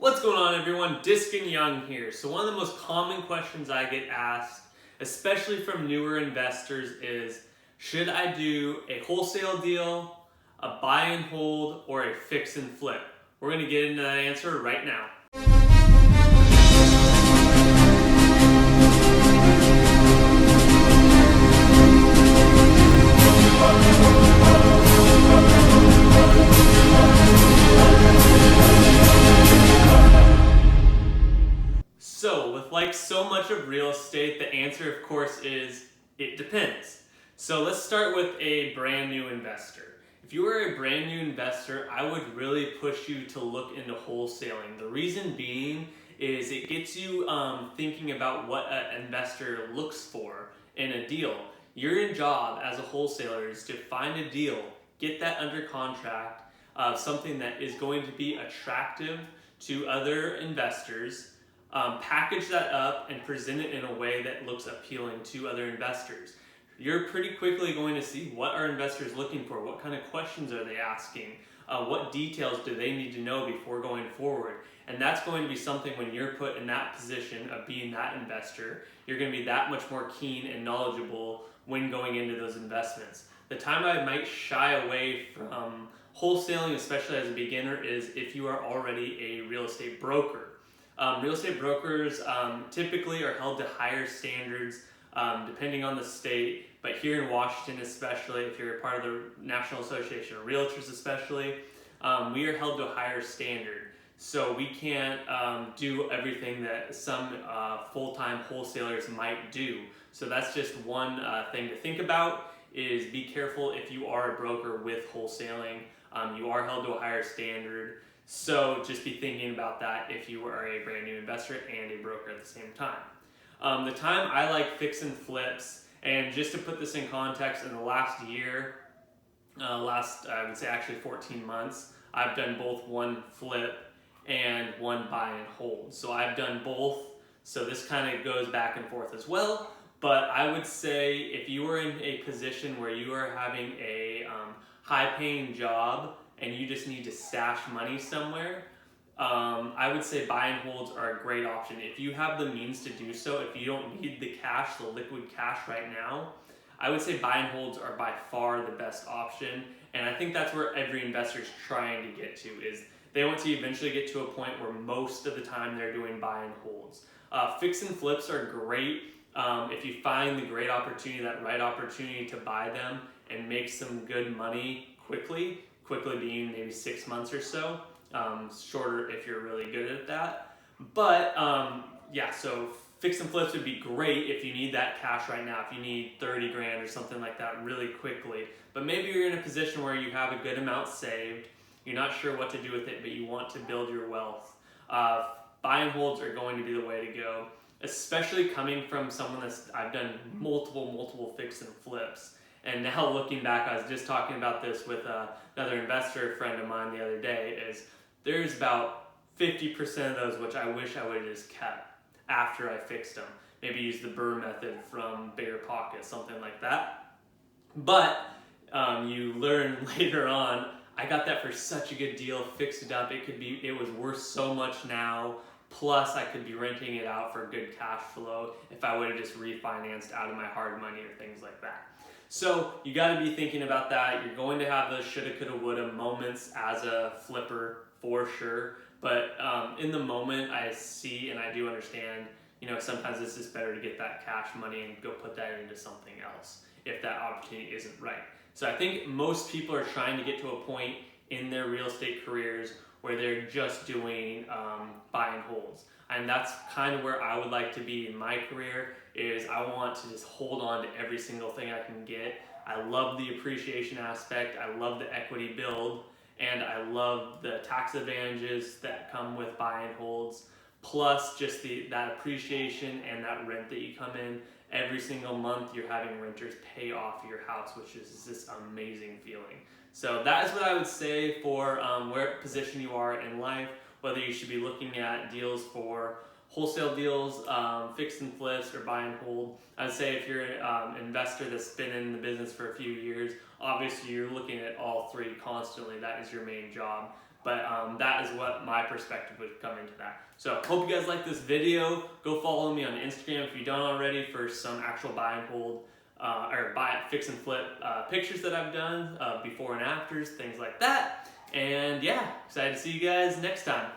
What's going on, everyone? Diskin Young here. So one of the most common questions I get asked, especially from newer investors, is should I do a wholesale deal, a buy and hold, or a fix and flip? We're going to get into that answer right now. So, with like so much of real estate, the answer, of course, is it depends. So, let's start with a brand new investor. If you are a brand new investor, I would really push you to look into wholesaling. The reason being is it gets you thinking about what an investor looks for in a deal. Your job as a wholesaler is to find a deal, get that under contract, something that is going to be attractive to other investors. Package that up and present it in a way that looks appealing to other investors. You're pretty quickly going to see what are investors looking for, what kind of questions are they asking, what details do they need to know before going forward. And that's going to be something when you're put in that position of being that investor, you're going to be that much more keen and knowledgeable when going into those investments. The time I might shy away from wholesaling, especially as a beginner, is if you are already a real estate broker. Real estate brokers typically are held to higher standards depending on the state, but here in Washington especially, if you're a part of the National Association of Realtors especially, we are held to a higher standard. So we can't do everything that some full-time wholesalers might do. So that's just one thing to think about, is be careful if you are a broker with wholesaling. You are held to a higher standard. So just be thinking about that if you are a brand new investor and a broker at the same time. The time I like fix and flips, and just to put this in context, in the last year, I would say actually 14 months, I've done both one flip and one buy and hold. So I've done both, so this kind of goes back and forth as well. But I would say if you are in a position where you are having a high paying job and you just need to stash money somewhere, I would say buy and holds are a great option. If you have the means to do so, if you don't need the cash, the liquid cash right now, I would say buy and holds are by far the best option. And I think that's where every investor is trying to get to, is they want to eventually get to a point where most of the time they're doing buy and holds. Fix and flips are great if you find the great opportunity, that right opportunity to buy them and make some good money quickly being maybe 6 months or so, shorter if you're really good at that. But so fix and flips would be great if you need that cash right now, if you need 30 grand or something like that really quickly. But maybe you're in a position where you have a good amount saved, you're not sure what to do with it, but you want to build your wealth. Buy and holds are going to be the way to go, especially coming from someone I've done multiple fix and flips. And now looking back, I was just talking about this with another investor friend of mine the other day, is there's about 50% of those which I wish I would have just kept after I fixed them. Maybe use the Burr method from Bigger Pockets, something like that. But you learn later on, I got that for such a good deal, fixed it up, it was worth so much now, plus I could be renting it out for good cash flow if I would have just refinanced out of my hard money or things like that. So you got to be thinking about that. You're going to have those shoulda, coulda, woulda moments as a flipper for sure. But in the moment, I see and I do understand, sometimes it's just better to get that cash money and go put that into something else if that opportunity isn't right. So I think most people are trying to get to a point in their real estate careers where they're just doing buy and holds. And that's kind of where I would like to be in my career, is I want to just hold on to every single thing I can get. I love the appreciation aspect, I love the equity build, and I love the tax advantages that come with buy and holds, plus just that appreciation and that rent that you come in. Every single month you're having renters pay off your house, which is this amazing feeling. So that is what I would say for where position you are in life, whether you should be looking at deals for wholesale deals, fix and flips, or buy and hold. I'd say if you're an investor that's been in the business for a few years, obviously you're looking at all three constantly. That is your main job. But that is what my perspective would come into that. So hope you guys like this video. Go follow me on Instagram if you don't already for some actual buy and hold or buy, fix and flip pictures that I've done, before and afters, things like that. And yeah, excited to see you guys next time.